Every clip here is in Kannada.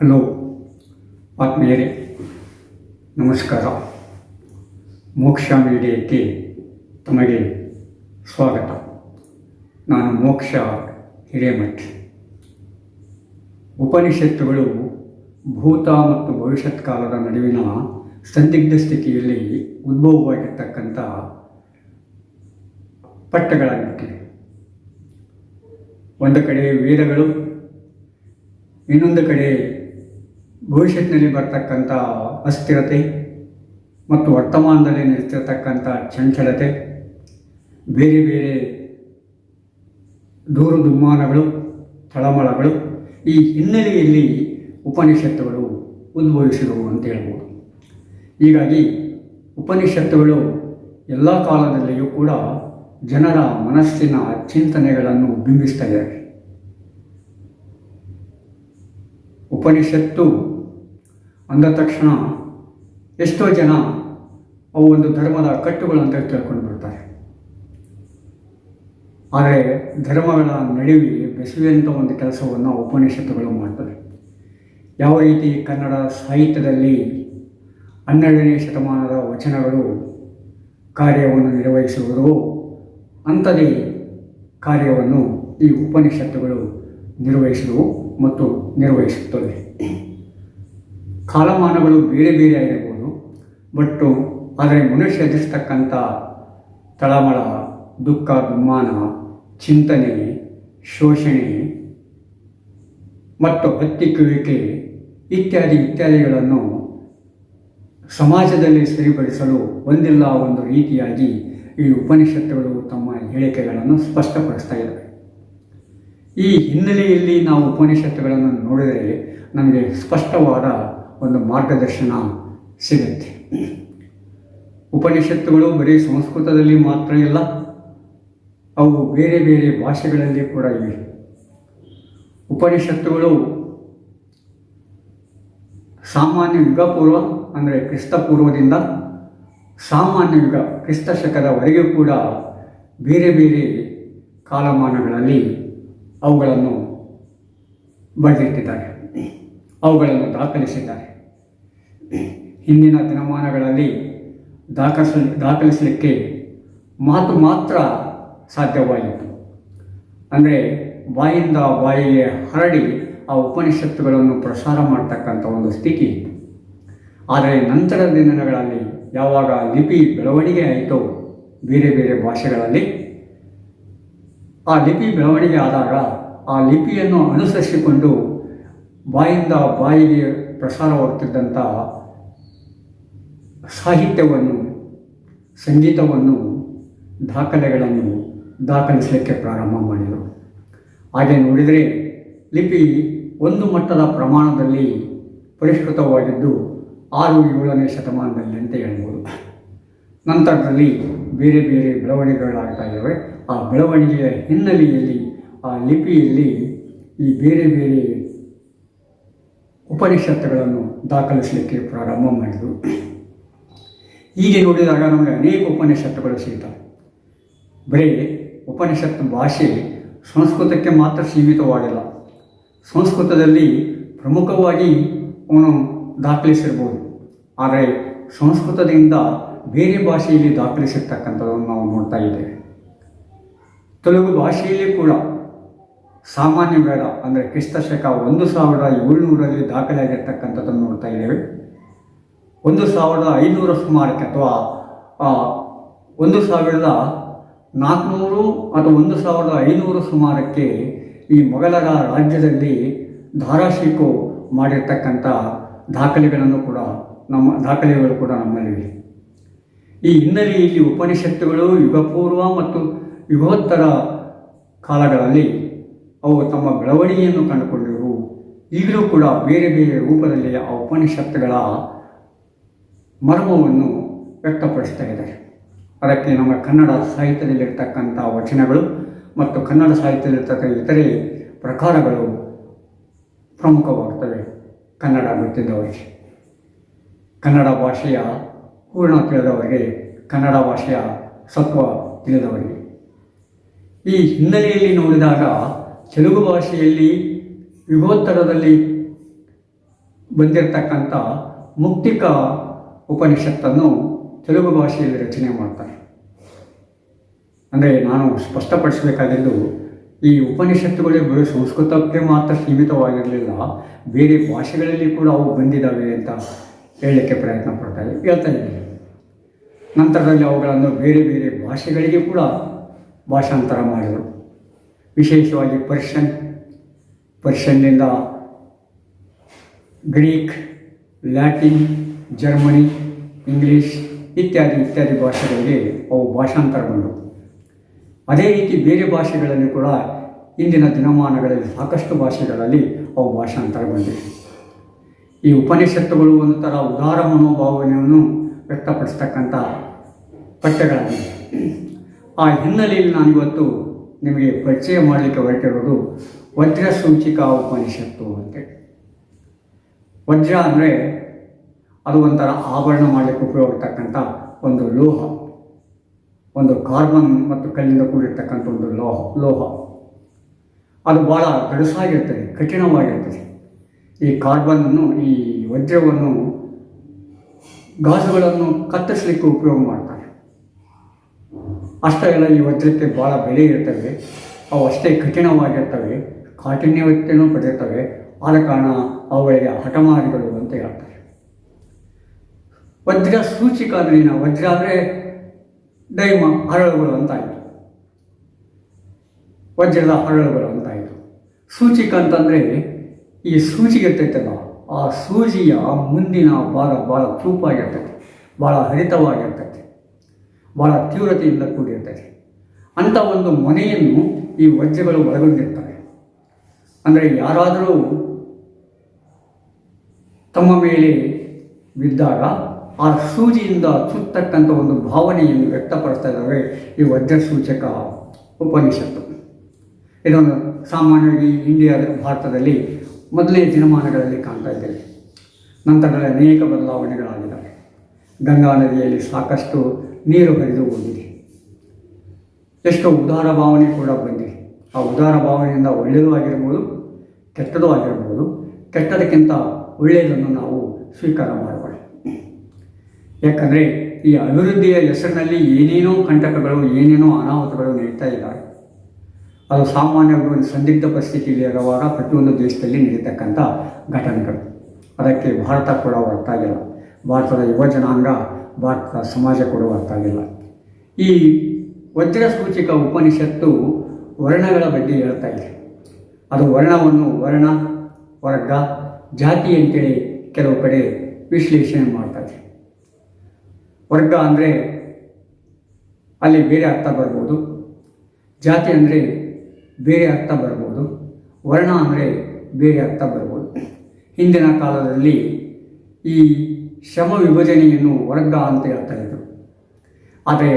ಹಲೋ ಆತ್ಮೀಯರೇ, ನಮಸ್ಕಾರ. ಮೋಕ್ಷ ಮೀಡಿಯಾಕ್ಕೆ ತಮಗೆ ಸ್ವಾಗತ. ನಾನು ಮೋಕ್ಷ ಹಿರೇಮಠ್. ಉಪನಿಷತ್ತುಗಳು ಭೂತ ಮತ್ತು ಭವಿಷ್ಯತ್ ಕಾಲದ ನಡುವಿನ ಸಂದಿಗ್ಧ ಸ್ಥಿತಿಯಲ್ಲಿ ಉದ್ಭವವಾಗಿರ್ತಕ್ಕಂಥ ಪಠ್ಯಗಳಾಗಿವೆ. ಒಂದು ಕಡೆ ವೇದಗಳು, ಇನ್ನೊಂದು ಕಡೆ ಭವಿಷ್ಯತ್ತಿನಲ್ಲಿ ಬರ್ತಕ್ಕಂಥ ಅಸ್ಥಿರತೆ ಮತ್ತು ವರ್ತಮಾನದಲ್ಲಿ ನಿಲ್ತಿರ್ತಕ್ಕಂಥ ಚಂಚಲತೆ, ಬೇರೆ ಬೇರೆ ದೂರು ದುಮ್ಮಾನಗಳು, ತಳಮಳಗಳು, ಈ ಹಿನ್ನೆಲೆಯಲ್ಲಿ ಉಪನಿಷತ್ತುಗಳು ಉದ್ಭವಿಸಿದವು ಅಂತ ಹೇಳ್ಬೋದು. ಹೀಗಾಗಿ ಉಪನಿಷತ್ತುಗಳು ಎಲ್ಲ ಕಾಲದಲ್ಲಿಯೂ ಕೂಡ ಜನರ ಮನಸ್ಸಿನ ಚಿಂತನೆಗಳನ್ನು ಬಿಂಬಿಸ್ತಾ ಇದ್ದಾರೆ. ಉಪನಿಷತ್ತು ಅಂದ ತಕ್ಷಣ ಎಷ್ಟೋ ಜನ ಅವು ಒಂದು ಧರ್ಮದ ಕಟ್ಟುಗಳು ಅಂತ ತಿಳ್ಕೊಂಡು ಬಿಡ್ತಾರೆ. ಆದರೆ ಧರ್ಮಗಳ ನಡುವೆ ಬೆಸುವಂಥ ಒಂದು ಕೆಲಸವನ್ನು ಉಪನಿಷತ್ತುಗಳು ಮಾಡ್ತವೆ. ಯಾವ ರೀತಿ ಕನ್ನಡ ಸಾಹಿತ್ಯದಲ್ಲಿ 12ನೇ ಶತಮಾನದ ವಚನಗಳು ಕಾರ್ಯವನ್ನು ನಿರ್ವಹಿಸುವುದೋ ಅಂಥದೇ ಕಾರ್ಯವನ್ನು ಈ ಉಪನಿಷತ್ತುಗಳು ನಿರ್ವಹಿಸಿದವು ಮತ್ತು ನಿರ್ವಹಿಸುತ್ತವೆ. ಕಾಲಮಾನಗಳು ಬೇರೆ ಬೇರೆ ಆಗಿರ್ಬೋದು, ಆದರೆ ಮನುಷ್ಯ ಎದುರಿಸ್ತಕ್ಕಂಥ ತಳಮಳ, ದುಃಖ, ದುಮ್ಮಾನ, ಚಿಂತನೆ, ಶೋಷಣೆ ಮತ್ತು ಹತ್ತಿಕ್ಕುವಿಕೆ ಇತ್ಯಾದಿಗಳನ್ನು ಸಮಾಜದಲ್ಲಿ ಸರಿಪಡಿಸಲು ಒಂದಿಲ್ಲ ಒಂದು ರೀತಿಯಾಗಿ ಈ ಉಪನಿಷತ್ತುಗಳು ತಮ್ಮ ಹೇಳಿಕೆಗಳನ್ನು ಸ್ಪಷ್ಟಪಡಿಸ್ತಾ ಇದ್ದಾವೆ. ಈ ಹಿನ್ನೆಲೆಯಲ್ಲಿ ನಾವು ಉಪನಿಷತ್ತುಗಳನ್ನು ನೋಡಿದರೆ ನಮಗೆ ಸ್ಪಷ್ಟವಾದ ಒಂದು ಮಾರ್ಗದರ್ಶನ ಸಿಗುತ್ತೆ. ಉಪನಿಷತ್ತುಗಳು ಬರೀ ಸಂಸ್ಕೃತದಲ್ಲಿ ಮಾತ್ರ ಇಲ್ಲ, ಅವು ಬೇರೆ ಬೇರೆ ಭಾಷೆಗಳಲ್ಲಿ ಕೂಡ ಇವೆ. ಉಪನಿಷತ್ತುಗಳು ಸಾಮಾನ್ಯ ಯುಗ ಪೂರ್ವ ಅಂದರೆ ಕ್ರಿಸ್ತಪೂರ್ವದಿಂದ ಸಾಮಾನ್ಯ ಯುಗ ಕ್ರಿಸ್ತ ಶಕದವರೆಗೂ ಕೂಡ ಬೇರೆ ಬೇರೆ ಕಾಲಮಾನಗಳಲ್ಲಿ ಅವುಗಳನ್ನು ಬರೆದಿಟ್ಟಿದ್ದಾರೆ, ಅವುಗಳನ್ನು ದಾಖಲಿಸಿದ್ದಾರೆ. ಹಿಂದಿನ ದಿನಮಾನಗಳಲ್ಲಿ ದಾಖಲಿಸಲಿಕ್ಕೆ ಮಾತು ಮಾತ್ರ ಸಾಧ್ಯವಾಯಿತು. ಅಂದರೆ ಬಾಯಿಂದ ಬಾಯಿಗೆ ಹರಡಿ ಆ ಉಪನಿಷತ್ತುಗಳನ್ನು ಪ್ರಸಾರ ಮಾಡ್ತಕ್ಕಂಥ ಒಂದು ಸ್ಥಿತಿ ಇತ್ತು. ಆದರೆ ನಂತರದ ದಿನಗಳಲ್ಲಿ ಯಾವಾಗ ಲಿಪಿ ಬೆಳವಣಿಗೆ ಆಯಿತೋ ಬೇರೆ ಬೇರೆ ಭಾಷೆಗಳಲ್ಲಿ, ಆ ಲಿಪಿ ಬೆಳವಣಿಗೆ ಆದಾಗ ಆ ಲಿಪಿಯನ್ನು ಅನುಸರಿಸಿಕೊಂಡು ಬಾಯಿಂದ ಬಾಯಿಗೆ ಪ್ರಸಾರವಾಗುತ್ತಿದ್ದಂಥ ಸಾಹಿತ್ಯವನ್ನು, ಸಂಗೀತವನ್ನು, ದಾಖಲೆಗಳನ್ನು ದಾಖಲಿಸಲಿಕ್ಕೆ ಪ್ರಾರಂಭ ಮಾಡಿದರು. ಹಾಗೆ ನೋಡಿದರೆ ಲಿಪಿ ಒಂದು ಮಟ್ಟದ ಪ್ರಮಾಣದಲ್ಲಿ ಪರಿಷ್ಕೃತವಾಗಿದ್ದು 6-7ನೇ ಶತಮಾನದಲ್ಲಿ ಅಂತ ಹೇಳ್ಬೋದು. ನಂತರದಲ್ಲಿ ಬೇರೆ ಬೇರೆ ಬೆಳವಣಿಗೆಗಳಾಗ್ತಾ ಇದ್ದಾವೆ. ಆ ಬೆಳವಣಿಗೆಯ ಹಿನ್ನೆಲೆಯಲ್ಲಿ ಆ ಲಿಪಿಯಲ್ಲಿ ಈ ಬೇರೆ ಬೇರೆ ಉಪನಿಷತ್ತುಗಳನ್ನು ದಾಖಲಿಸಲಿಕ್ಕೆ ಪ್ರಾರಂಭ ಮಾಡಿದರು. ಹೀಗೆ ನೋಡಿದಾಗ ನಮಗೆ ಅನೇಕ ಉಪನಿಷತ್ತುಗಳು ಸಿಗ್ತವೆ. ಬರೀ ಉಪನಿಷತ್ತು ಭಾಷೆ ಸಂಸ್ಕೃತಕ್ಕೆ ಮಾತ್ರ ಸೀಮಿತವಾಗಿಲ್ಲ. ಸಂಸ್ಕೃತದಲ್ಲಿ ಪ್ರಮುಖವಾಗಿ ಅವನು ದಾಖಲಿಸಿರ್ಬೋದು, ಆದರೆ ಸಂಸ್ಕೃತದಿಂದ ಬೇರೆ ಭಾಷೆಯಲ್ಲಿ ದಾಖಲಿಸಿರ್ತಕ್ಕಂಥದ್ದನ್ನು ನಾವು ನೋಡ್ತಾ ಇದ್ದೇವೆ. ತೆಲುಗು ಭಾಷೆಯಲ್ಲಿ ಕೂಡ ಸಾಮಾನ್ಯ ವೇದ ಅಂದರೆ ಕ್ರಿಸ್ತ ಶಕ 1700 ದಾಖಲೆಯಾಗಿರ್ತಕ್ಕಂಥದ್ದನ್ನು ನೋಡ್ತಾ ಇದ್ದೇವೆ. 1500 ಸುಮಾರಕ್ಕೆ ಅಥವಾ 1400 ಅಥವಾ 1500 ಸುಮಾರಕ್ಕೆ ಈ ಮೊಘಲರ ರಾಜ್ಯದಲ್ಲಿ ಧಾರಾಶಿಕೋ ಮಾಡಿರ್ತಕ್ಕಂಥ ದಾಖಲೆಗಳು ಕೂಡ ನಮ್ಮಲ್ಲಿವೆ. ಈ ಹಿನ್ನೆಲೆಯಲ್ಲಿ ಉಪನಿಷತ್ತುಗಳು ಯುಗಪೂರ್ವ ಮತ್ತು ಯುಗೋತ್ತರ ಕಾಲಗಳಲ್ಲಿ ಅವು ತಮ್ಮ ಬೆಳವಣಿಗೆಯನ್ನು ಕಂಡುಕೊಂಡಿರುವು. ಈಗಲೂ ಕೂಡ ಬೇರೆ ಬೇರೆ ರೂಪದಲ್ಲಿ ಆ ಉಪನಿಷತ್ತುಗಳ ಮರ್ಮವನ್ನು ವ್ಯಕ್ತಪಡಿಸ್ತಾ ಇದ್ದಾರೆ. ಅದಕ್ಕೆ ನಮ್ಮ ಕನ್ನಡ ಸಾಹಿತ್ಯದಲ್ಲಿರ್ತಕ್ಕಂಥ ವಚನಗಳು ಮತ್ತು ಕನ್ನಡ ಸಾಹಿತ್ಯದಲ್ಲಿರ್ತಕ್ಕಂಥ ಇತರೆ ಪ್ರಕಾರಗಳು ಪ್ರಮುಖವಾಗುತ್ತವೆ. ಕನ್ನಡ ಗೊತ್ತಿದ್ದವರಿಗೆ, ಕನ್ನಡ ಭಾಷೆಯ ಪೂರ್ಣ ತಿಳಿದವರಿಗೆ, ಕನ್ನಡ ಭಾಷೆಯ ಸತ್ವ ತಿಳಿದವರಿಗೆ. ಈ ಹಿನ್ನೆಲೆಯಲ್ಲಿ ನೋಡಿದಾಗ ತೆಲುಗು ಭಾಷೆಯಲ್ಲಿ ಯುಗೋತ್ತರದಲ್ಲಿ ಬಂದಿರತಕ್ಕಂಥ ಮುಕ್ತಿಕ ಉಪನಿಷತ್ತನ್ನು ತೆಲುಗು ಭಾಷೆಯಲ್ಲಿ ರಚನೆ ಮಾಡ್ತಾರೆ. ಅಂದರೆ ನಾನು ಸ್ಪಷ್ಟಪಡಿಸಬೇಕಾಗಿದ್ದು, ಈ ಉಪನಿಷತ್ತುಗಳೇ ಬರೀ ಸಂಸ್ಕೃತಕ್ಕೆ ಮಾತ್ರ ಸೀಮಿತವಾಗಿರಲಿಲ್ಲ, ಬೇರೆ ಭಾಷೆಗಳಲ್ಲಿ ಕೂಡ ಅವು ಬಂದಿದ್ದಾವೆ ಅಂತ ಹೇಳಲಿಕ್ಕೆ ಹೇಳ್ತಾ ಇದ್ದೀನಿ. ನಂತರದಲ್ಲಿ ಅವುಗಳನ್ನು ಬೇರೆ ಬೇರೆ ಭಾಷೆಗಳಿಗೆ ಕೂಡ ಭಾಷಾಂತರ ಮಾಡಿದರು. ವಿಶೇಷವಾಗಿ ಪರ್ಷನ್ನಿಂದ ಗ್ರೀಕ್, ಲ್ಯಾಟಿನ್, ಜರ್ಮನಿ, ಇಂಗ್ಲೀಷ್ ಇತ್ಯಾದಿ ಭಾಷೆಗಳಿಗೆ ಅವು ಭಾಷಾಂತರಗೊಂಡವು. ಅದೇ ರೀತಿ ಬೇರೆ ಭಾಷೆಗಳಲ್ಲಿ ಕೂಡ ಇಂದಿನ ದಿನಮಾನಗಳಲ್ಲಿ ಸಾಕಷ್ಟು ಭಾಷೆಗಳಲ್ಲಿ ಅವು ಭಾಷಾಂತರಗೊಂಡಿವೆ. ಈ ಉಪನಿಷತ್ತುಗಳು ಒಂದು ಥರ ಉದಾರ ಮನೋಭಾವನೆಯನ್ನು ವ್ಯಕ್ತಪಡಿಸ್ತಕ್ಕಂಥ ಪಠ್ಯಗಳಾಗಿವೆ. ಆ ಹಿನ್ನೆಲೆಯಲ್ಲಿ ನಾನಿವತ್ತು ನಿಮಗೆ ಪರಿಚಯ ಮಾಡಲಿಕ್ಕೆ ಹೊರಟಿರೋದು ವಜ್ರ ಸೂಚಿಕಾ ಉಪನಿಷತ್ತು ಅಂತೇಳಿ. ವಜ್ರ ಅಂದರೆ ಅದು ಒಂಥರ ಆಭರಣ ಮಾಡಲಿಕ್ಕೆ ಉಪಯೋಗಿಸ್ತಕ್ಕಂಥ ಒಂದು ಲೋಹ, ಒಂದು ಕಾರ್ಬನ್ ಮತ್ತು ಕಲ್ಲಿಂದ ಕೂಡಿರ್ತಕ್ಕಂಥ ಒಂದು ಲೋಹ. ಅದು ಭಾಳ ಗಡುಸಾಗಿರ್ತದೆ, ಕಠಿಣವಾಗಿರ್ತದೆ. ಈ ಕಾರ್ಬನ್ನನ್ನು, ಈ ವಜ್ರವನ್ನು ಗಾಜುಗಳನ್ನು ಕತ್ತರಿಸಲಿಕ್ಕೆ ಉಪಯೋಗ ಮಾಡ್ತಾರೆ. ಅಷ್ಟೇ ಅಲ್ಲ, ಈ ವಜ್ರಕ್ಕೆ ಭಾಳ ಬೆಲೆ ಇರ್ತವೆ, ಅವು ಅಷ್ಟೇ ಕಠಿಣವಾಗಿರ್ತವೆ, ಕಾಠಿಣ್ಯತೆಯನ್ನು ಪಡೆಯುತ್ತವೆ. ಆದ ಕಾರಣ ಅವುಗಳಿಗೆ ಹಠಮಾರಿಗಳು ಅಂತ ಹೇಳ್ತಾರೆ. ವಜ್ರ ಸೂಚಿಕ ಅಂದರೆ ವಜ್ರ ಅಂದರೆ ಡೈಮ, ಹರಳುಗಳು ಅಂತಾಯಿತು, ವಜ್ರದ ಹರಳುಗಳು ಅಂತಾಯಿತು. ಸೂಚಿಕ ಅಂತಂದರೆ ಈ ಸೂಜಿಗೆ ಇರ್ತೈತಲ್ಲ, ಆ ಸೂಜಿಯ ಮುಂದಿನ ಭಾಗ ಭಾಳ ಚೂಪಾಗಿರ್ತೈತೆ, ಭಾಳ ಹರಿತವಾಗಿರ್ತೈತೆ, ಭಾಳ ತೀವ್ರತೆಯಿಂದ ಕೂಡಿರ್ತೈತೆ. ಅಂಥ ಒಂದು ಮನೆಯನ್ನು ಈ ವಜ್ರಗಳು ಒಳಗೊಂಡಿರ್ತವೆ. ಅಂದರೆ ಯಾರಾದರೂ ತಮ್ಮ ಮೇಲೆ ಬಿದ್ದಾಗ ಆ ಸೂಜಿಯಿಂದ ಚುತ್ತಕ್ಕಂಥ ಒಂದು ಭಾವನೆಯನ್ನು ವ್ಯಕ್ತಪಡಿಸ್ತಾ ಇದ್ದಾವೆ ಈ ವಜ್ರ ಸೂಚಕ ಉಪನಿಷತ್ತು. ಇದನ್ನು ಸಾಮಾನ್ಯವಾಗಿ ಭಾರತದಲ್ಲಿ ಮೊದಲನೇ ದಿನಮಾನಗಳಲ್ಲಿ ಕಾಣ್ತಾ ಇದ್ದೇವೆ. ನಂತರದಲ್ಲಿ ಅನೇಕ ಬದಲಾವಣೆಗಳಾಗಿದ್ದಾವೆ. ಗಂಗಾ ನದಿಯಲ್ಲಿ ಸಾಕಷ್ಟು ನೀರು ಹರಿದು ಹೋಗಿದೆ. ಎಷ್ಟೋ ಉದಾರ ಭಾವನೆ ಕೂಡ ಬಂದಿದೆ. ಆ ಉದಾರ ಭಾವನೆಯಿಂದ ಒಳ್ಳೆಯದು ಆಗಿರ್ಬೋದು, ಕೆಟ್ಟದ್ದು ಆಗಿರ್ಬೋದು. ಕೆಟ್ಟದಕ್ಕಿಂತ ಒಳ್ಳೆಯದನ್ನು ನಾವು ಸ್ವೀಕಾರ ಮಾಡಬಾರ್ದು. ಯಾಕಂದರೆ ಈ ಅಭಿವೃದ್ಧಿಯ ಹೆಸರಿನಲ್ಲಿ ಏನೇನೋ ಕಂಟಕಗಳು, ಏನೇನೋ ಅನಾಹುತಗಳು ನಡೀತಾ ಇದ್ದಾವೆ. ಅದು ಸಾಮಾನ್ಯವಾಗಿ ಒಂದು ಸಂದಿಗ್ಧ ಪರಿಸ್ಥಿತಿಯಲ್ಲಿ ಇರುವಾಗ ಪ್ರತಿಯೊಂದು ದೇಶದಲ್ಲಿ ನಡೀತಕ್ಕಂಥ ಘಟನೆಗಳು. ಅದಕ್ಕೆ ಭಾರತ ಕೂಡ ಹೊರತಾಗಿಲ್ಲ, ಭಾರತದ ಯುವ ಜನಾಂಗ, ಭಾರತದ ಸಮಾಜ ಕೂಡ ಹೊರತಾಗಿಲ್ಲ. ಈ ವಜ್ರ ಸೂಚಿಕ ಉಪನಿಷತ್ತು ವರ್ಣಗಳ ಬಗ್ಗೆ ಹೇಳ್ತಾ ಇದೆ. ಅದು ವರ್ಣವನ್ನು ವರ್ಣ, ವರ್ಗ, ಜಾತಿ ಅಂತೇಳಿ ಕೆಲವು ಕಡೆ ವಿಶ್ಲೇಷಣೆ ಮಾಡ್ತಾರೆ. ವರ್ಗ ಅಂದರೆ ಅಲ್ಲಿ ಬೇರೆ ಅರ್ಥ ಬರ್ಬೋದು, ಜಾತಿ ಅಂದರೆ ಬೇರೆ ಅರ್ಥ ಬರ್ಬೋದು, ವರ್ಣ ಅಂದರೆ ಬೇರೆ ಅರ್ಥ ಬರ್ಬೋದು. ಹಿಂದಿನ ಕಾಲದಲ್ಲಿ ಈ ಶ್ರಮ ವಿಭಜನೆಯನ್ನು ವರ್ಗ ಅಂತ ಹೇಳ್ತಾ ಇದ್ದರು. ಆದರೆ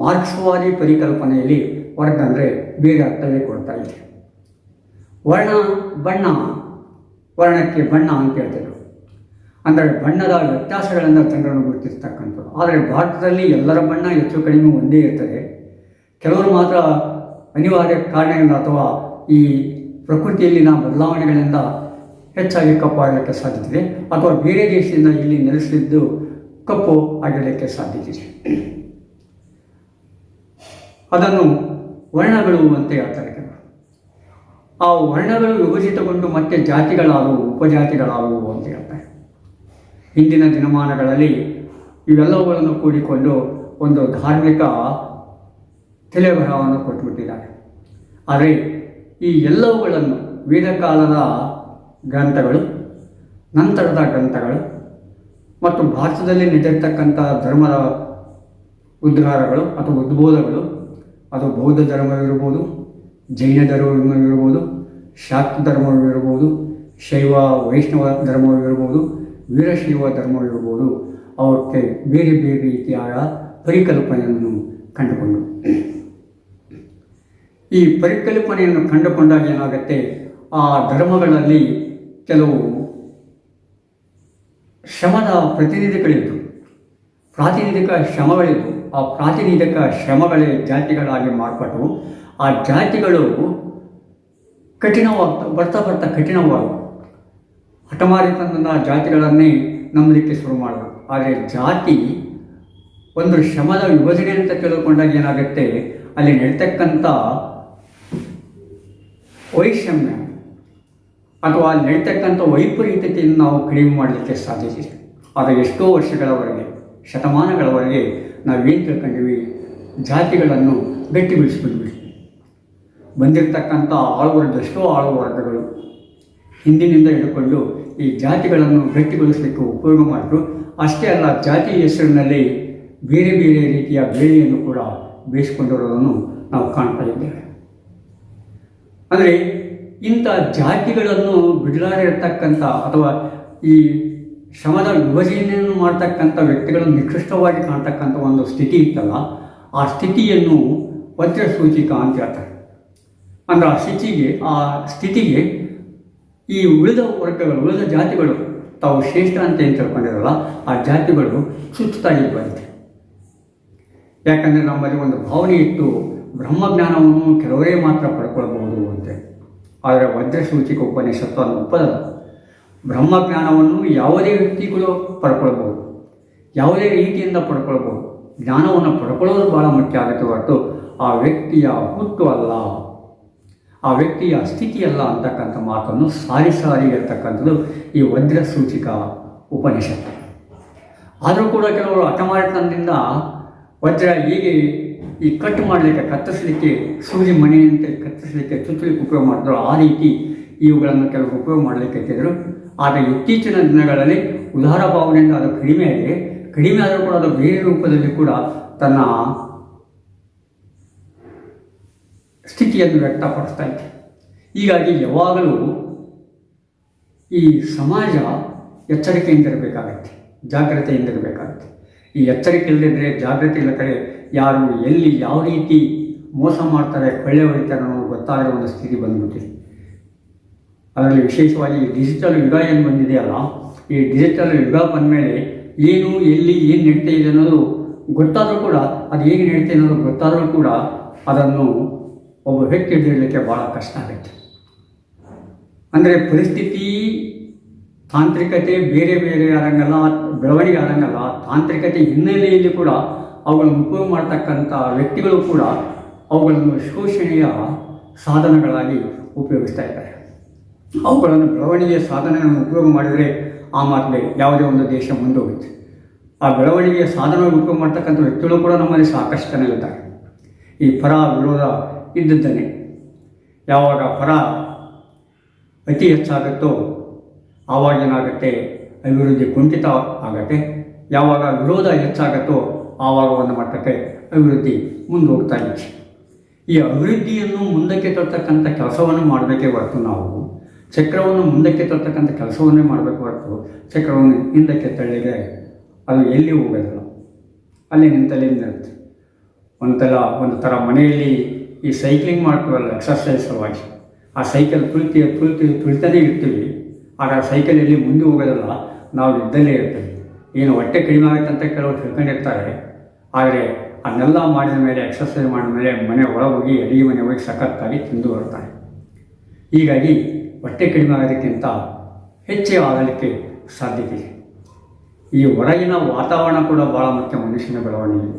ಮಾರ್ಕ್ಸ್ವಾದಿ ಪರಿಕಲ್ಪನೆಯಲ್ಲಿ ವರ್ಗ ಅಂದರೆ ಬೇರೆ ಅರ್ಥವೇ ಕೊಡ್ತಾ ಇದೆ. ವರ್ಣ, ಬಣ್ಣ, ವರ್ಣಕ್ಕೆ ಬಣ್ಣ ಅಂತ ಹೇಳ್ತಿದ್ರು. ಅಂದರೆ ಬಣ್ಣದ ವ್ಯತ್ಯಾಸಗಳನ್ನು ಜನರನ್ನು ಗುರುತಿಸ್ತಕ್ಕಂಥದ್ದು. ಆದರೆ ಭಾರತದಲ್ಲಿ ಎಲ್ಲರ ಬಣ್ಣ ಹೆಚ್ಚು ಕಡಿಮೆ ಒಂದೇ ಇರ್ತದೆ. ಕೆಲವರು ಮಾತ್ರ ಅನಿವಾರ್ಯ ಕಾರಣದಿಂದ ಅಥವಾ ಈ ಪ್ರಕೃತಿಯಲ್ಲಿನ ಬದಲಾವಣೆಗಳಿಂದ ಹೆಚ್ಚಾಗಿ ಕಪ್ಪು ಆಗಲಿಕ್ಕೆ ಸಾಧ್ಯತೆ ಇದೆ, ಅಥವಾ ಬೇರೆ ದೇಶದಿಂದ ಇಲ್ಲಿ ನೆಲೆಸಿದ್ದು ಕಪ್ಪು ಆಗಿರಲಿಕ್ಕೆ ಸಾಧ್ಯತೆ ಇದೆ. ಅದನ್ನು ವರ್ಣಗಳು ಅಂತ ಹೇಳ್ತಾರೆ. ಆ ವರ್ಣಗಳು ವಿಭಜಿತಗೊಂಡು ಮತ್ತೆ ಜಾತಿಗಳಾದವು, ಉಪಜಾತಿಗಳಾದವು ಅಂತ ಹೇಳ್ತಾರೆ. ಹಿಂದಿನ ದಿನಮಾನಗಳಲ್ಲಿ ಇವೆಲ್ಲವುಗಳನ್ನು ಕೂಡಿಕೊಂಡು ಒಂದು ಧಾರ್ಮಿಕ ತಲೆಬರಹವನ್ನು ಕೊಟ್ಟುಬಿಟ್ಟಿದ್ದಾರೆ. ಆದರೆ ಈ ಎಲ್ಲವುಗಳನ್ನು ವೇದಕಾಲದ ಗ್ರಂಥಗಳು, ನಂತರದ ಗ್ರಂಥಗಳು ಮತ್ತು ಭಾರತದಲ್ಲಿ ನಡೆಯತಕ್ಕಂಥ ಧರ್ಮದ ಉದ್ಗಾರಗಳು ಅಥವಾ ಉದ್ಬೋಧಗಳು, ಅದು ಬೌದ್ಧ ಧರ್ಮವಿರ್ಬೋದು, ಜೈನ ಧರ್ಮವಿರ್ಬೋದು, ಶಾಕ್ತ ಧರ್ಮವಿರ್ಬೋದು, ಶೈವ ವೈಷ್ಣವ ಧರ್ಮವಿರ್ಬೋದು, ವೀರಶೈವ ಧರ್ಮವಿರ್ಬೋದು, ಅವಕ್ಕೆ ಬೇರೆ ಬೇರೆ ರೀತಿಯಾದ ಪರಿಕಲ್ಪನೆಯನ್ನು ಕಂಡುಕೊಂಡು ಈ ಪರಿಕಲ್ಪನೆಯನ್ನು ಕಂಡುಕೊಂಡಾಗ ಏನಾಗುತ್ತೆ, ಆ ಧರ್ಮಗಳಲ್ಲಿ ಕೆಲವು ಶ್ರಮದ ಪ್ರತಿನಿಧಿಗಳಿದ್ದು, ಪ್ರಾತಿನಿಧಿಕ ಶ್ರಮಗಳಿದ್ದು, ಆ ಪ್ರಾತಿನಿಧಿಕ ಶ್ರಮಗಳೇ ಜಾತಿಗಳಾಗಿ ಮಾರ್ಪಟ್ಟು ಆ ಜಾತಿಗಳು ಬರ್ತಾ ಕಠಿಣವಾದವು. ಹಠಮಾರಿತನದ ಜಾತಿಗಳನ್ನೇ ನಂಬಲಿಕ್ಕೆ ಶುರು ಮಾಡಿದ್ರು. ಆದರೆ ಜಾತಿ ಒಂದು ಶ್ರಮದ ವಿಭಜನೆ ಅಂತ ತಿಳ್ಕೊಂಡಾಗ ಏನಾಗುತ್ತೆ, ಅಲ್ಲಿ ನಡೀತಕ್ಕಂಥ ವೈಷಮ್ಯ ಅಥವಾ ಅಲ್ಲಿ ನಡೀತಕ್ಕಂಥ ವೈಪರೀತ್ಯತೆಯನ್ನು ನಾವು ಕಡಿಮೆ ಮಾಡಲಿಕ್ಕೆ ಸಾಧ್ಯತೆ ಇದೆ. ಆದರೆ ಎಷ್ಟೋ ವರ್ಷಗಳವರೆಗೆ, ಶತಮಾನಗಳವರೆಗೆ ನಾವೇನು ತಿಳ್ಕೊಂಡಿವಿ, ಜಾತಿಗಳನ್ನು ಗಟ್ಟಿಗೊಳಿಸಿಬಿಟ್ವಿ. ಬಂದಿರತಕ್ಕಂಥ ಎಷ್ಟೋ ಆಳುವರ್ಗಗಳು ಹಿಂದಿನಿಂದ ಹಿಡ್ಕೊಂಡು ಈ ಜಾತಿಗಳನ್ನು ಗಟ್ಟಿಗೊಳಿಸಲಿಕ್ಕೆ ಉಪಯೋಗ ಮಾಡಿದ್ರು. ಅಷ್ಟೇ ಅಲ್ಲ, ಜಾತಿ ಹೆಸರಿನಲ್ಲಿ ಬೇರೆ ಬೇರೆ ರೀತಿಯ ಬೇಳೆಯನ್ನು ಕೂಡ ಬೇಯಿಸ್ಕೊಂಡಿರೋದನ್ನು ನಾವು ಕಾಣ್ತಾ ಇದ್ದೇವೆ. ಅಂದರೆ ಇಂಥ ಜಾತಿಗಳನ್ನು ಬಿಡಲಾಡಿರ್ತಕ್ಕಂಥ ಅಥವಾ ಈ ಶ್ರಮದ ವಿಭಜನೆಯನ್ನು ಮಾಡ್ತಕ್ಕಂಥ ವ್ಯಕ್ತಿಗಳನ್ನು ನಿಕೃಷ್ಟವಾಗಿ ಕಾಣ್ತಕ್ಕಂಥ ಒಂದು ಸ್ಥಿತಿ ಇತ್ತಲ್ಲ, ಆ ಸ್ಥಿತಿಯನ್ನು ವಜ್ರ ಸೂಚಿಕ ಅಂತ ಹೇಳ್ತಾರೆ. ಅಂದರೆ ಆ ಸ್ಥಿತಿಗೆ ಈ ಉಳಿದ ವರ್ಗಗಳು, ಉಳಿದ ಜಾತಿಗಳು ತಾವು ಶ್ರೇಷ್ಠ ಅಂತ ಏನು ತಿಳ್ಕೊಂಡಿರಲ್ಲ, ಆ ಜಾತಿಗಳು ಸುತ್ತಾ ಇರುವಂತೆ. ಯಾಕಂದರೆ ನಮ್ಮಲ್ಲಿ ಒಂದು ಭಾವನೆ ಇತ್ತು, ಬ್ರಹ್ಮಜ್ಞಾನವನ್ನು ಕೆಲವರೇ ಮಾತ್ರ ಪಡ್ಕೊಳ್ಬಹುದು ಅಂತೆ. ಆದರೆ ವಜ್ರ ಸೂಚಿಕ ಉಪನಿಷತ್ತು ಅದನ್ನು ಒಪ್ಪದಲ್ಲ. ಬ್ರಹ್ಮಜ್ಞಾನವನ್ನು ಯಾವುದೇ ವ್ಯಕ್ತಿಗಳು ಪಡ್ಕೊಳ್ಬೋದು, ಯಾವುದೇ ರೀತಿಯಿಂದ ಪಡ್ಕೊಳ್ಬೋದು. ಜ್ಞಾನವನ್ನು ಪಡ್ಕೊಳ್ಳೋದು ಭಾಳ ಮುಖ್ಯ ಆಗುತ್ತೆ ಹೊರತು ಆ ವ್ಯಕ್ತಿಯ ಹುಟ್ಟು ಅಲ್ಲ, ಆ ವ್ಯಕ್ತಿಯ ಸ್ಥಿತಿ ಅಲ್ಲ ಅಂತಕ್ಕಂಥ ಮಾತನ್ನು ಸಾರಿ ಇರತಕ್ಕಂಥದ್ದು ಈ ವಜ್ರ ಸೂಚಿಕ ಉಪನಿಷತ್ತು. ಆದರೂ ಕೂಡ ಕೆಲವರು ಹಠಮಾರಿತನದಿಂದ ವಜ್ರ ಹೇಗೆ ಈ ಕಟ್ ಮಾಡಲಿಕ್ಕೆ, ಕತ್ತರಿಸಲಿಕ್ಕೆ, ಸೂಜಿ ಮನೆಯಂತೆ ಕತ್ತರಿಸಲಿಕ್ಕೆ, ಚುಚ್ಚಲಿಕ್ಕೆ ಉಪಯೋಗ ಮಾಡಿದ್ರು, ಆ ರೀತಿ ಇವುಗಳನ್ನು ಕೆಲವರು ಉಪಯೋಗ ಮಾಡಲಿಕ್ಕೆ ಇಟ್ಟಿದ್ರು. ಆದರೆ ಇತ್ತೀಚಿನ ದಿನಗಳಲ್ಲಿ ಉದಾರ ಭಾವನೆಯಿಂದ ಅದು ಕಡಿಮೆ ಆಗಿದೆ. ಕಡಿಮೆ ಆದರೂ ಕೂಡ ಅದು ಬೇರೆ ರೂಪದಲ್ಲಿ ಕೂಡ ತನ್ನ ಸ್ಥಿತಿಯನ್ನು ವ್ಯಕ್ತಪಡಿಸ್ತಾ ಇದೆ. ಹೀಗಾಗಿ ಯಾವಾಗಲೂ ಈ ಸಮಾಜ ಎಚ್ಚರಿಕೆಯಿಂದಿರಬೇಕಾಗತ್ತೆ, ಜಾಗ್ರತೆಯಿಂದಿರಬೇಕಾಗತ್ತೆ. ಈ ಎಚ್ಚರಿಕೆ ಇಲ್ಲದಿದ್ದರೆ, ಜಾಗೃತಿ ಇಲ್ಲ ಕಡೆ ಯಾರು ಎಲ್ಲಿ ಯಾವ ರೀತಿ ಮೋಸ ಮಾಡ್ತಾರೆ, ಕೊಳ್ಳೆ ಹೊಡಿತಾರೆ ಅನ್ನೋದು ಗೊತ್ತಾಗೋ ಒಂದು ಸ್ಥಿತಿ ಬಂದ್ಬಿಟ್ಟಿದೆ. ಅದರಲ್ಲಿ ವಿಶೇಷವಾಗಿ ಡಿಜಿಟಲ್ ಯುಗ ಏನು ಬಂದಿದೆಯಲ್ಲ, ಈ ಡಿಜಿಟಲ್ ಯುಗ ಬಂದ ಮೇಲೆ ಏನು ಎಲ್ಲಿ ಏನು ನಡೀತಾ ಇದೆ ಅನ್ನೋದು ಗೊತ್ತಾದರೂ ಕೂಡ, ಅದು ಹೇಗೆ ನಡೀತಾ ಅನ್ನೋದು ಗೊತ್ತಾದರೂ ಕೂಡ ಅದನ್ನು ಒಬ್ಬ ವ್ಯಕ್ತಿ ಹಿಡಿಯಲಿಕ್ಕೆ ಭಾಳ ಕಷ್ಟ ಆಗುತ್ತೆ. ಅಂದರೆ ಪರಿಸ್ಥಿತಿ, ತಾಂತ್ರಿಕತೆ ಬೇರೆ ಬೇರೆ ಆದಂಗಲ್ಲ, ಬೆಳವಣಿಗೆ ಆದಂಗಲ್ಲ, ತಾಂತ್ರಿಕತೆ ಹಿನ್ನೆಲೆಯಲ್ಲಿ ಕೂಡ ಅವುಗಳನ್ನು ಉಪಯೋಗ ಮಾಡ್ತಕ್ಕಂಥ ವ್ಯಕ್ತಿಗಳು ಕೂಡ ಅವುಗಳನ್ನು ಶೋಷಣೆಯ ಸಾಧನಗಳಾಗಿ ಉಪಯೋಗಿಸ್ತಾ ಇದ್ದಾರೆ. ಅವುಗಳನ್ನು ಬೆಳವಣಿಗೆಯ ಸಾಧನಗಳನ್ನು ಉಪಯೋಗ ಮಾಡಿದರೆ ಆ ಮಾತಿಗೆ ಯಾವುದೇ ಒಂದು ದೇಶ ಮುಂದೋಗುತ್ತೆ. ಆ ಬೆಳವಣಿಗೆಯ ಸಾಧನವನ್ನು ಉಪಯೋಗ ಮಾಡ್ತಕ್ಕಂಥ ವ್ಯಕ್ತಿಗಳು ಕೂಡ ನಮ್ಮಲ್ಲಿ ಸಾಕಷ್ಟು ಜನ ಇದ್ದಾರೆ. ಈ ಪರ ವಿರೋಧ ಇದ್ದದ್ದನ್ನೇ. ಯಾವಾಗ ಪರ ಅತಿ ಹೆಚ್ಚಾಗುತ್ತೋ ಆವಾಗೇನಾಗುತ್ತೆ, ಅಭಿವೃದ್ಧಿ ಕುಂಠಿತ ಆಗುತ್ತೆ. ಯಾವಾಗ ವಿರೋಧ ಹೆಚ್ಚಾಗುತ್ತೋ ಆವಾಗ ಒಂದು ಮಟ್ಟಕ್ಕೆ ಅಭಿವೃದ್ಧಿ ಮುಂದೆ ಹೋಗ್ತಾ ಇದೆ. ಈ ಅಭಿವೃದ್ಧಿಯನ್ನು ಮುಂದಕ್ಕೆ ತರ್ತಕ್ಕಂಥ ಕೆಲಸವನ್ನು ಮಾಡಬೇಕೇ ಹೊರತು, ನಾವು ಚಕ್ರವನ್ನು ಮುಂದಕ್ಕೆ ತರ್ತಕ್ಕಂಥ ಕೆಲಸವನ್ನೇ ಮಾಡಬೇಕು ಹೊರತು ಚಕ್ರವನ್ನು ಹಿಂದಕ್ಕೆ ತಳ್ಳಿದರೆ ಅದು ಎಲ್ಲಿ ಹೋಗೋದಿಲ್ಲ, ಅಲ್ಲಿ ನಿಂತಲ್ಲಿ ನಿಲ್ಲುತ್ತೆ. ಒಂದು ಥರ ಮನೆಯಲ್ಲಿ ಈ ಸೈಕ್ಲಿಂಗ್ ಮಾಡ್ತೀವಲ್ಲ, ಎಕ್ಸರ್ಸೈಸ್ ಸಲುವಾಗಿ, ಆ ಸೈಕಲ್ ತುಳಿತಾನೇ ಇರ್ತೀವಿ. ಆಗ ಆ ಸೈಕಲಲ್ಲಿ ಮುಂದೆ ಹೋಗೋದಲ್ಲ, ನಾವು ಇದ್ದಲ್ಲೇ ಇರ್ತೀವಿ. ಏನು ಹೊಟ್ಟೆ ಕಡಿಮೆ ಆಗುತ್ತೆ ಅಂತ ಕೆಲವರು ತಿಳ್ಕೊಂಡಿರ್ತಾರೆ. ಆದರೆ ಅದನ್ನೆಲ್ಲ ಮಾಡಿದ ಮೇಲೆ, ಎಕ್ಸರ್ಸೈಸ್ ಮಾಡಿದ ಮೇಲೆ ಮನೆ ಒಳಗೆ ಹೋಗಿ, ಅಡುಗೆ ಮನೆ ಹೋಗಿ ಸಖತ್ತಾಗಿ ತಿಂದು ಬರ್ತಾರೆ. ಹೀಗಾಗಿ ಹೊಟ್ಟೆ ಕಡಿಮೆ ಆಗೋದಕ್ಕಿಂತ ಹೆಚ್ಚೇ ಆಗಲಿಕ್ಕೆ ಸಾಧ್ಯತೆ ಇದೆ. ಈ ಹೊರಗಿನ ವಾತಾವರಣ ಕೂಡ ಭಾಳ ಮುಖ್ಯ ಮನುಷ್ಯನ ಬೆಳವಣಿಗೆ.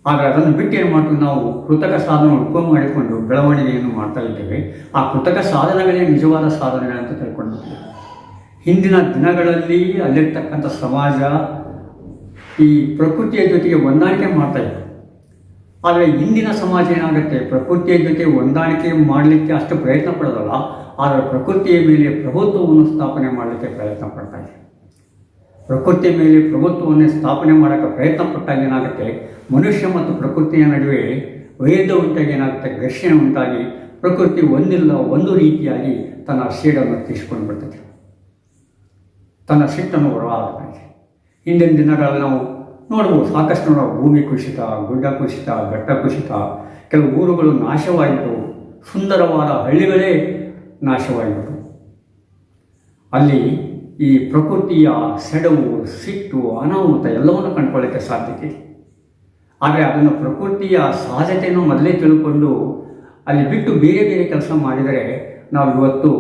ಆದರೆ ಅದನ್ನು ಬಿಟ್ಟು ಏನು ಮಾಡ್ತೀವಿ, ನಾವು ಕೃತಕ ಸಾಧನ ಉಪಯೋಗ ಮಾಡಿಕೊಂಡು ಬೆಳವಣಿಗೆಯನ್ನು ಮಾಡ್ತಾ ಇದ್ದೇವೆ. ಆ ಕೃತಕ ಸಾಧನಗಳೇ ನಿಜವಾದ ಸಾಧನೆಗಳಂತ ತಿಳ್ಕೊಂಡಿದ್ದೇವೆ. ಹಿಂದಿನ ದಿನಗಳಲ್ಲಿ ಅಲ್ಲಿರ್ತಕ್ಕಂಥ ಸಮಾಜ ಈ ಪ್ರಕೃತಿಯ ಜೊತೆಗೆ ಹೊಂದಾಣಿಕೆ ಮಾಡ್ತಾ ಇತ್ತು. ಆದರೆ ಇಂದಿನ ಸಮಾಜ ಏನಾಗುತ್ತೆ, ಪ್ರಕೃತಿಯ ಜೊತೆ ಹೊಂದಾಣಿಕೆ ಮಾಡಲಿಕ್ಕೆ ಅಷ್ಟು ಪ್ರಯತ್ನ ಪಡೋದಲ್ಲ, ಆದರೆ ಪ್ರಕೃತಿಯ ಮೇಲೆ ಪ್ರಭುತ್ವವನ್ನು ಸ್ಥಾಪನೆ ಮಾಡಲಿಕ್ಕೆ ಪ್ರಯತ್ನ ಪಡ್ತಾ ಇದೆ. ಪ್ರಕೃತಿಯ ಮೇಲೆ ಪ್ರಭುತ್ವವನ್ನು ಸ್ಥಾಪನೆ ಮಾಡೋಕ್ಕೆ ಪ್ರಯತ್ನ ಪಟ್ಟಾಗ ಏನಾಗುತ್ತೆ, ಮನುಷ್ಯ ಮತ್ತು ಪ್ರಕೃತಿಯ ನಡುವೆ ವೈರುಧ್ಯ ಉಂಟಾಗಿ ಏನಾಗುತ್ತೆ, ಘರ್ಷಣೆ ಉಂಟಾಗಿ ಪ್ರಕೃತಿ ಒಂದು ರೀತಿಯಾಗಿ ತನ್ನ ಶೇಡನ್ನು ತೀರಿಸ್ಕೊಂಡು ಬಿಡ್ತದೆ, ತನ್ನ ಸಿಟ್ಟನ್ನು ಹೊರಹಾಕ್ತಾ ಇದೆ. ಹಿಂದಿನ ದಿನಗಳಲ್ಲಿ ನಾವು ನೋಡ್ಬೋದು, ಸಾಕಷ್ಟು ಭೂಮಿ ಕುಸಿತ, ಗುಡ್ಡ ಕುಸಿತ, ಬೆಟ್ಟ ಕುಸಿತ, ಕೆಲವು ಊರುಗಳು ನಾಶವಾಯಿತು, ಸುಂದರವಾದ ಹಳ್ಳಿಗಳೇ ನಾಶವಾಯಿತು. ಅಲ್ಲಿ ಈ ಪ್ರಕೃತಿಯ ಸೆಡವು, ಸಿಟ್ಟು, ಅನಾಹುತ ಎಲ್ಲವನ್ನು ಕಂಡುಕೊಳ್ಳೋಕ್ಕೆ ಸಾಧ್ಯತೆ ಇದೆ. ಆದರೆ ಅದನ್ನು ಪ್ರಕೃತಿಯ ಸಹಜತೆಯನ್ನು ಮೊದಲೇ ತಿಳ್ಕೊಂಡು ಅಲ್ಲಿ ಬಿಟ್ಟು ಬೇರೆ ಬೇರೆ ಕೆಲಸ ಮಾಡಿದರೆ ನಾವು ಇವತ್ತು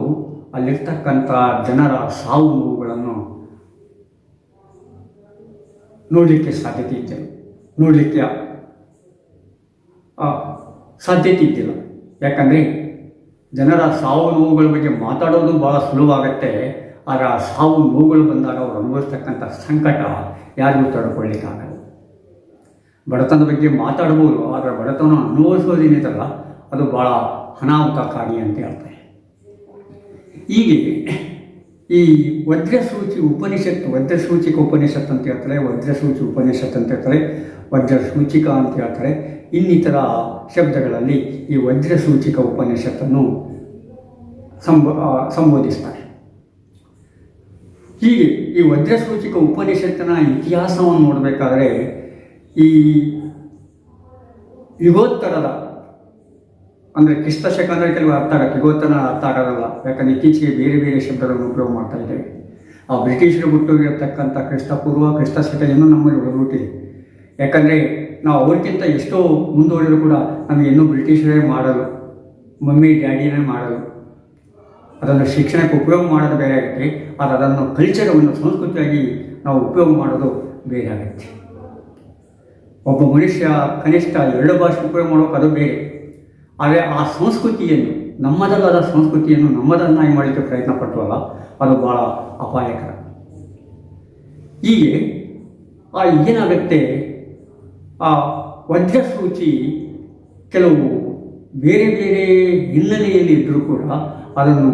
ಅಲ್ಲಿರ್ತಕ್ಕಂಥ ಜನರ ಸಾವು ನೋವುಗಳನ್ನು ನೋಡಲಿಕ್ಕೆ ಸಾಧ್ಯತೆ ಇದ್ದಿಲ್ಲ, ನೋಡಲಿಕ್ಕೆ ಸಾಧ್ಯತೆ ಇದ್ದಿಲ್ಲ. ಯಾಕಂದರೆ ಜನರ ಸಾವು ನೋವುಗಳ ಬಗ್ಗೆ ಮಾತಾಡೋದು ಭಾಳ ಸುಲಭವಾಗತ್ತೆ, ಆದರೆ ಆ ಸಾವು ನೋವುಗಳು ಬಂದಾಗ ಅವರು ಅನುಭವಿಸ್ತಕ್ಕಂಥ ಸಂಕಟ ಯಾರಿಗೂ ತಡ್ಕೊಳ್ಳಿಕ್ಕಾಗಲ್ಲ. ಬಡತನದ ಬಗ್ಗೆ ಮಾತಾಡ್ಬೋದು, ಆದರೆ ಬಡತನ ಅನುಭವಿಸೋದೇನಿದಲ್ಲ ಅದು ಭಾಳ ಅನಾಹುತಕಾರಿ ಅಂತ ಹೇಳ್ತಾರೆ. ಹೀಗೆ ಈ ವಜ್ರಸೂಚಿ ಉಪನಿಷತ್ತು, ವಜ್ರಸೂಚಿಕ ಉಪನಿಷತ್ತು ಅಂತ ಹೇಳ್ತಾರೆ, ವಜ್ರಸೂಚಿ ಉಪನಿಷತ್ತು ಅಂತ ಹೇಳ್ತಾರೆ, ವಜ್ರಸೂಚಿಕ ಅಂತ ಹೇಳ್ತಾರೆ. ಇನ್ನಿತರ ಶಬ್ದಗಳಲ್ಲಿ ಈ ವಜ್ರಸೂಚಿಕ ಉಪನಿಷತ್ತನ್ನು ಸಂಬೋಧಿಸ್ತಾರೆ. ಹೀಗೆ ಈ ವಜ್ರಸೂಚಿಕ ಉಪನಿಷತ್ತಿನ ಇತಿಹಾಸವನ್ನು ನೋಡಬೇಕಾದ್ರೆ ಈ ಯುಗೋತ್ತರದ ಅಂದರೆ ಕ್ರಿಸ್ತ ಶಕ ಅಂದರೆ ಕೆಲವು ಅರ್ಥ ಆಗುತ್ತೆ, ಯುಗೋತ್ತರ ಅರ್ಥ ಆಗೋದಲ್ಲ. ಯಾಕಂದರೆ ಇತ್ತೀಚೆಗೆ ಬೇರೆ ಬೇರೆ ಶಬ್ದಗಳನ್ನು ಉಪಯೋಗ ಮಾಡ್ತಾ ಇದ್ದೇವೆ. ಆ ಬ್ರಿಟಿಷರು ಬಿಟ್ಟೋಗಿರ್ತಕ್ಕಂಥ ಕ್ರಿಸ್ತಪೂರ್ವ, ಕ್ರಿಸ್ತ ಶಕ ಇನ್ನೂ ನಮ್ಮಲ್ಲಿ ಉಳಿದ್ಬಿಟ್ಟಿದೆ. ಯಾಕಂದರೆ ನಾವು ಅವ್ರಿಗಿಂತ ಎಷ್ಟೋ ಮುಂದುವರೆದರೂ ಕೂಡ ನಮಗೆ ಇನ್ನೂ ಬ್ರಿಟಿಷರೇ ಮಾಡಲು, ಮಮ್ಮಿ ಡ್ಯಾಡಿನೇ ಮಾಡಲು. ಅದನ್ನು ಶಿಕ್ಷಣಕ್ಕೆ ಉಪಯೋಗ ಮಾಡೋದು ಬೇರೆ ಆಗುತ್ತೆ, ಆದರೆ ಅದನ್ನು ಕಲ್ಚರವನ್ನು ಸಂಸ್ಕೃತಿಯಾಗಿ ನಾವು ಉಪಯೋಗ ಮಾಡೋದು ಬೇರೆ ಆಗುತ್ತೆ. ಒಬ್ಬ ಮನುಷ್ಯ ಕನಿಷ್ಠ 2 ಭಾಷೆ ಉಪಯೋಗ ಮಾಡೋಕೆ ಅದು ಬೇರೆ. ಆದರೆ ಆ ಸಂಸ್ಕೃತಿಯನ್ನು, ನಮ್ಮದಲ್ಲದ ಸಂಸ್ಕೃತಿಯನ್ನು ನಮ್ಮದನ್ನಾಗಿ ಮಾಡಲಿಕ್ಕೆ ಪ್ರಯತ್ನ ಪಟ್ಟವಲ್ಲ, ಅದು ಭಾಳ ಅಪಾಯಕರ. ಹೀಗೆ ಏನಾಗುತ್ತೆ, ಆ ವಜ್ರಸೂಚಿ ಕೆಲವು ಬೇರೆ ಬೇರೆ ಹಿನ್ನೆಲೆಯಲ್ಲಿ ಇದ್ದರೂ ಕೂಡ ಅದನ್ನು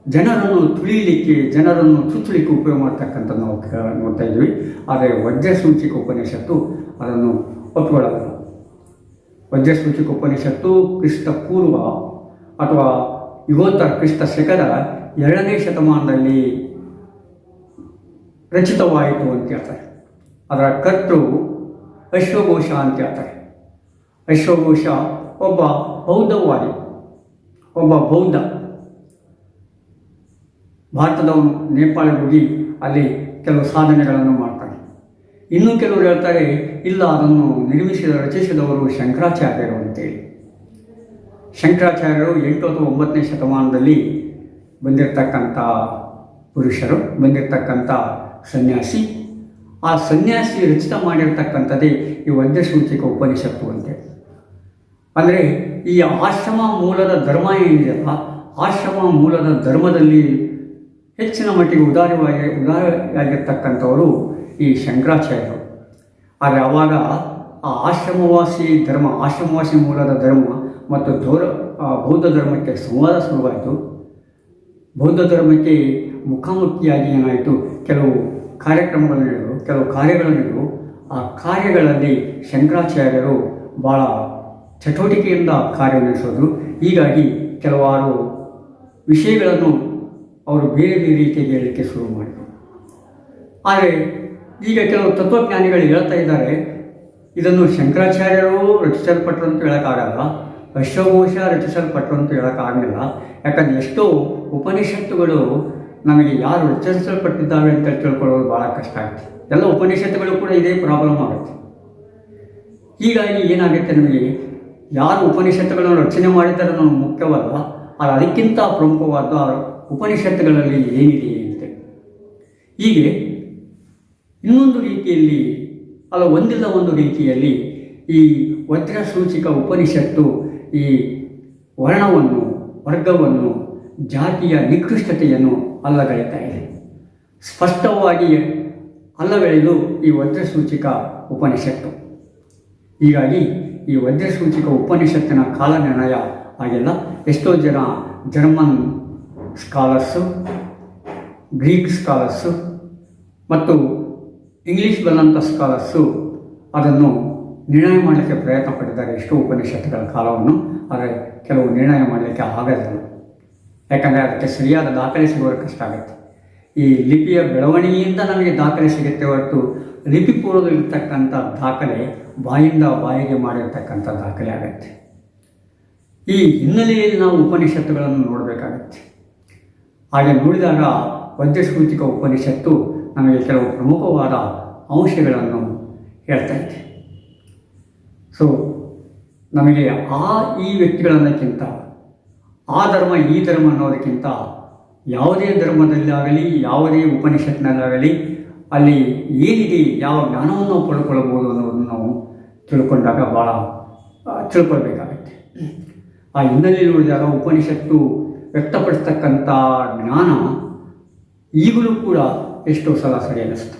ಜನರನ್ನು ತುಳಿಯಲಿಕ್ಕೆ, ಜನರನ್ನು ಚುಚ್ಚಲಿಕ್ಕೆ ಉಪಯೋಗ ಮಾಡ್ತಕ್ಕಂಥ ನಾವು ನೋಡ್ತಾ ಇದ್ವಿ. ಆದರೆ ವಜ್ರಸೂಚಿಕ ಉಪನಿಷತ್ತು ಅದನ್ನು ಒಪ್ಪಿಕೊಳ್ಳಲ್ಲ. ವಜ್ರಸೂಚಿಕ ಉಪನಿಷತ್ತು ಕ್ರಿಸ್ತ ಪೂರ್ವ ಅಥವಾ ಯುಗೋತ್ತರ ಕ್ರಿಸ್ತ ಶಕದ 2ನೇ ಶತಮಾನದಲ್ಲಿ ರಚಿತವಾಯಿತು ಅಂತ ಹೇಳ್ತಾರೆ. ಅದರ ಕರ್ತೃ ಅಶ್ವಘೋಷ ಅಂತ ಹೇಳ್ತಾರೆ. ಅಶ್ವಘೋಷ ಒಬ್ಬ ಬೌದ್ಧವಾದಿ, ಒಬ್ಬ ಬೌದ್ಧ. ಭಾರತದವನು ನೇಪಾಳಕ್ಕೆ ಹೋಗಿ ಅಲ್ಲಿ ಕೆಲವು ಸಾಧನೆಗಳನ್ನು ಮಾಡ್ತಾನೆ. ಇನ್ನೂ ಕೆಲವರು ಹೇಳ್ತಾರೆ ಇಲ್ಲ, ಅದನ್ನು ರಚಿಸಿದವರು ಶಂಕರಾಚಾರ್ಯರು ಅಂತೇಳಿ. ಶಂಕರಾಚಾರ್ಯರು 8 ಅಥವಾ 9ನೇ ಶತಮಾನದಲ್ಲಿ ಬಂದಿರತಕ್ಕಂಥ ಪುರುಷರು, ಬಂದಿರತಕ್ಕಂಥ ಸನ್ಯಾಸಿ. ಆ ಸನ್ಯಾಸಿ ರಚಿತ ಮಾಡಿರ್ತಕ್ಕಂಥದ್ದೇ ಈ ವಜ್ರಸೂಚಿಕ ಉಪನಿಷತ್ತು ಅಂತೇಳಿ. ಅಂದರೆ ಈ ಆಶ್ರಮ ಮೂಲದ ಧರ್ಮ ಏನಿದೆಯಲ್ಲ, ಆಶ್ರಮ ಮೂಲದ ಧರ್ಮದಲ್ಲಿ ಹೆಚ್ಚಿನ ಮಟ್ಟಿಗೆ ಉದಾರಿಯಾಗಿರ್ತಕ್ಕಂಥವರು ಈ ಶಂಕರಾಚಾರ್ಯರು. ಆದರೆ ಆವಾಗ ಆ ಆಶ್ರಮವಾಸಿ ಧರ್ಮ, ಆಶ್ರಮವಾಸಿ ಮೂಲದ ಧರ್ಮ ಮತ್ತು ಬೌದ್ಧ ಧರ್ಮಕ್ಕೆ ಸಂವಾದ ಶುರುವಾಯಿತು. ಬೌದ್ಧ ಧರ್ಮಕ್ಕೆ ಮುಖಾಮುಖಿಯಾಗಿ ಏನಾಯಿತು, ಕೆಲವು ಕಾರ್ಯಕ್ರಮಗಳು ನಡೆದವು, ಕೆಲವು ಕಾರ್ಯಗಳು ನಡೆದವು. ಆ ಕಾರ್ಯಗಳಲ್ಲಿ ಶಂಕರಾಚಾರ್ಯರು ಭಾಳ ಚಟುವಟಿಕೆಯಿಂದ ಕಾರ್ಯನಿರ್ವಹಿಸೋದು. ಹೀಗಾಗಿ ಕೆಲವಾರು ವಿಷಯಗಳನ್ನು ಅವರು ಬೇರೆ ಬೇರೆ ರೀತಿಯಾಗಿ ಹೇಳಲಿಕ್ಕೆ ಶುರು ಮಾಡಿದರು. ಆದರೆ ಈಗ ಕೆಲವು ತತ್ವಜ್ಞಾನಿಗಳು ಹೇಳ್ತಾ ಇದ್ದಾರೆ, ಇದನ್ನು ಶಂಕರಾಚಾರ್ಯರು ರಚಿಸಲ್ಪಟ್ಟರು ಅಂತ ಹೇಳೋಕ್ಕಾಗಲ್ಲ, ಅಶ್ವಘೋಷ ರಚಿಸಲ್ಪಟ್ಟರು ಅಂತ ಹೇಳೋಕ್ಕಾಗಲಿಲ್ಲ. ಯಾಕಂದರೆ ಎಷ್ಟೋ ಉಪನಿಷತ್ತುಗಳು ನಮಗೆ ಯಾರು ರಚಿಸಲ್ಪಟ್ಟಿದ್ದಾವೆ ಅಂತ ತಿಳ್ಕೊಳ್ಳೋದು ಭಾಳ ಕಷ್ಟ ಆಗುತ್ತೆ. ಎಲ್ಲ ಉಪನಿಷತ್ತುಗಳು ಕೂಡ ಇದೇ ಪ್ರಾಬ್ಲಮ್ ಆಗುತ್ತೆ. ಹೀಗಾಗಿ ಏನಾಗುತ್ತೆ, ನಮಗೆ ಯಾರು ಉಪನಿಷತ್ತುಗಳನ್ನು ರಚನೆ ಮಾಡಿದ್ದಾರೆ ಅನ್ನೋದು ಮುಖ್ಯವಲ್ಲ, ಆದರೆ ಅದಕ್ಕಿಂತ ಪ್ರಮುಖವಾದ ಉಪನಿಷತ್ತುಗಳಲ್ಲಿ ಏನಿದೆ ಅಂತ. ಹೀಗೆ ಇನ್ನೊಂದು ರೀತಿಯಲ್ಲಿ ಒಂದಿಲ್ಲ ಒಂದು ರೀತಿಯಲ್ಲಿ ಈ ವಜ್ರಸೂಚಿಕ ಉಪನಿಷತ್ತು ಈ ವರ್ಣವನ್ನು, ವರ್ಗವನ್ನು, ಜಾತಿಯ ನಿಕೃಷ್ಟತೆಯನ್ನು ಅಲ್ಲಗಳೆಯುತ್ತಾ ಇದೆ. ಸ್ಪಷ್ಟವಾಗಿ ಅಲ್ಲಗಳೆದು ಈ ವಜ್ರಸೂಚಿಕ ಉಪನಿಷತ್ತು. ಹೀಗಾಗಿ ಈ ವಜ್ರಸೂಚಿಕ ಉಪನಿಷತ್ತಿನ ಕಾಲ ನಿರ್ಣಯ ಆಗಿಲ್ಲ. ಎಷ್ಟೋ ಜನ ಜರ್ಮನ್ ಸ್ಕಾಲರ್ಸು, ಗ್ರೀಕ್ ಸ್ಕಾಲರ್ಸು ಮತ್ತು ಇಂಗ್ಲೀಷ್ ಬಲ್ಲಂಥ ಸ್ಕಾಲರ್ಸು ಅದನ್ನು ನಿರ್ಣಯ ಮಾಡಲಿಕ್ಕೆ ಪ್ರಯತ್ನ ಪಟ್ಟಿದ್ದಾರೆ, ಎಷ್ಟೋ ಉಪನಿಷತ್ತುಗಳ ಕಾಲವನ್ನು. ಆದರೆ ಕೆಲವು ನಿರ್ಣಯ ಮಾಡಲಿಕ್ಕೆ ಆಗೋದಿಲ್ಲ. ಯಾಕಂದರೆ ಅದಕ್ಕೆ ಸರಿಯಾದ ದಾಖಲೆ ಸಿಗೋದು ಕಷ್ಟ ಆಗುತ್ತೆ. ಈ ಲಿಪಿಯ ಬೆಳವಣಿಗೆಯಿಂದ ನಮಗೆ ದಾಖಲೆ ಸಿಗುತ್ತೆ ಹೊರತು ಲಿಪಿ ಪೂರ್ವದಲ್ಲಿರ್ತಕ್ಕಂಥ ದಾಖಲೆ ಬಾಯಿಂದ ಬಾಯಿಗೆ ಮಾಡಿರ್ತಕ್ಕಂಥ ದಾಖಲೆ ಆಗುತ್ತೆ. ಈ ಹಿನ್ನೆಲೆಯಲ್ಲಿ ನಾವು ಉಪನಿಷತ್ತುಗಳನ್ನು ನೋಡಬೇಕಾಗತ್ತೆ. ಹಾಗೆ ನೋಡಿದಾಗ ವಜ್ರಸೂಚಿಕ ಉಪನಿಷತ್ತು ನಮಗೆ ಕೆಲವು ಪ್ರಮುಖವಾದ ಅಂಶಗಳನ್ನು ಹೇಳ್ತಾ ಇದೆ. ಸೊ ನಮಗೆ ಈ ವ್ಯಕ್ತಿಗಳನ್ನಕ್ಕಿಂತ ಆ ಧರ್ಮ ಈ ಧರ್ಮ ಅನ್ನೋದಕ್ಕಿಂತ ಯಾವುದೇ ಧರ್ಮದಲ್ಲಾಗಲಿ ಯಾವುದೇ ಉಪನಿಷತ್ನಲ್ಲಾಗಲಿ ಅಲ್ಲಿ ಏನಿದೆ, ಯಾವ ಜ್ಞಾನವನ್ನು ನಾವು ಪಡ್ಕೊಳ್ಬೋದು ಅನ್ನೋದನ್ನು ನಾವು ತಿಳ್ಕೊಂಡಾಗ ಭಾಳ ತಿಳ್ಕೊಳ್ಬೇಕಾಗತ್ತೆ. ಆ ಹಿನ್ನೆಲೆಯಲ್ಲಿ ನೋಡಿದಾಗ ಉಪನಿಷತ್ತು ವ್ಯಕ್ತಪಡಿಸ್ತಕ್ಕಂಥ ಜ್ಞಾನ ಈಗಲೂ ಕೂಡ ಎಷ್ಟೋ ಸಲ ಸರಿ ಅನ್ನಿಸ್ತು.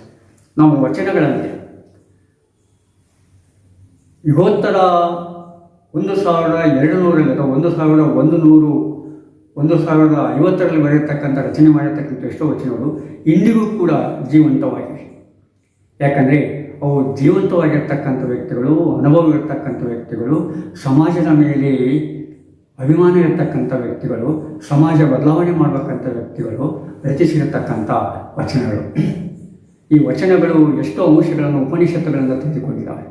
ನಾವು ವಚನಗಳಲ್ಲಿ ಯುಗೋತ್ತರ 1200 ಅಥವಾ 1150ರಲ್ಲಿ ಬರೆಯತಕ್ಕಂಥ ರಚನೆ ಮಾಡಿರ್ತಕ್ಕಂಥ ಎಷ್ಟೋ ವಚನಗಳು ಇಂದಿಗೂ ಕೂಡ ಜೀವಂತವಾಗಿವೆ. ಯಾಕಂದರೆ ಅವು ಜೀವಂತವಾಗಿರ್ತಕ್ಕಂಥ ವ್ಯಕ್ತಿಗಳು, ಅನುಭವ ಇರ್ತಕ್ಕಂಥ ವ್ಯಕ್ತಿಗಳು, ಸಮಾಜದ ಮೇಲೆ ಅಭಿಮಾನ ಇರ್ತಕ್ಕಂಥ ವ್ಯಕ್ತಿಗಳು, ಸಮಾಜ ಬದಲಾವಣೆ ಮಾಡಬೇಕಂಥ ವ್ಯಕ್ತಿಗಳು ರಚಿಸಿರತಕ್ಕಂಥ ವಚನಗಳು. ಈ ವಚನಗಳು ಎಷ್ಟೋ ಅಂಶಗಳನ್ನು ಉಪನಿಷತ್ತುಗಳಿಂದ ತೆಗೆದುಕೊಂಡಿದ್ದಾವೆ.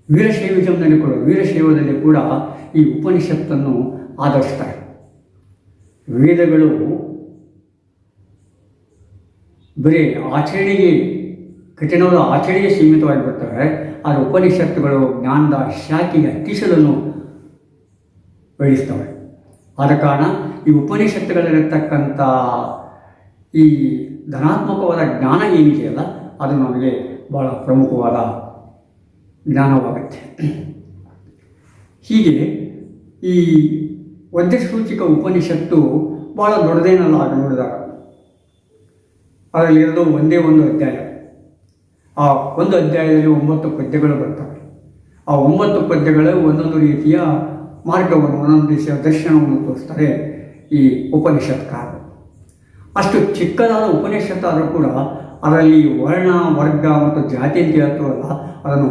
ವೀರಶೈವದಲ್ಲಿ ಕೂಡ ಈ ಉಪನಿಷತ್ತನ್ನು ಆಧರಿಸ್ತಾರೆ. ವೇದಗಳು ಬರೀ ಆಚರಣೆಗೆ, ಕಠಿಣವಾದ ಆಚರಣೆಗೆ ಸೀಮಿತವಾಗಿಬಿಡ್ತವೆ. ಆದರೆ ಉಪನಿಷತ್ತುಗಳು ಜ್ಞಾನದ ಶಾಖೆಗೆ ಅತಿಶಯವನ್ನು ಬೆಳೆಸ್ತವೆ. ಆದ ಕಾರಣ ಈ ಉಪನಿಷತ್ತುಗಳಲ್ಲಿರ್ತಕ್ಕಂಥ ಈ ಧನಾತ್ಮಕವಾದ ಜ್ಞಾನ ಏನಿದೆಯಲ್ಲ, ಅದು ನಮಗೆ ಭಾಳ ಪ್ರಮುಖವಾದ ಜ್ಞಾನವಾಗುತ್ತೆ. ಹೀಗೆ ಈ ವದ್ಯಸೂಚಿಕ ಉಪನಿಷತ್ತು ಭಾಳ ದೊಡ್ಡದೇನಲ್ಲ ಆಗ ನೋಡಿದಾಗ. ಅದರಲ್ಲಿರೋದು ಒಂದೇ ಒಂದು ಅಧ್ಯಾಯ. ಆ ಒಂದು ಅಧ್ಯಾಯದಲ್ಲಿ 9 ಪದ್ಯಗಳು ಬರ್ತವೆ. ಆ 9 ಪದ್ಯಗಳು ಒಂದೊಂದು ರೀತಿಯ ಮಾರ್ಗವನ್ನು, ಒಂದೊಂದು ರೀತಿಯ ದರ್ಶನವನ್ನು ತೋರಿಸ್ತಾರೆ ಈ ಉಪನಿಷತ್ಕಾರರು. ಅಷ್ಟು ಚಿಕ್ಕದಾದ ಉಪನಿಷತ್ತಾದರೂ ಕೂಡ ಅದರಲ್ಲಿ ವರ್ಣ, ವರ್ಗ ಮತ್ತು ಜಾತಿ ಅಂತ ಹೇಳ್ತೀವಲ್ಲ, ಅದನ್ನು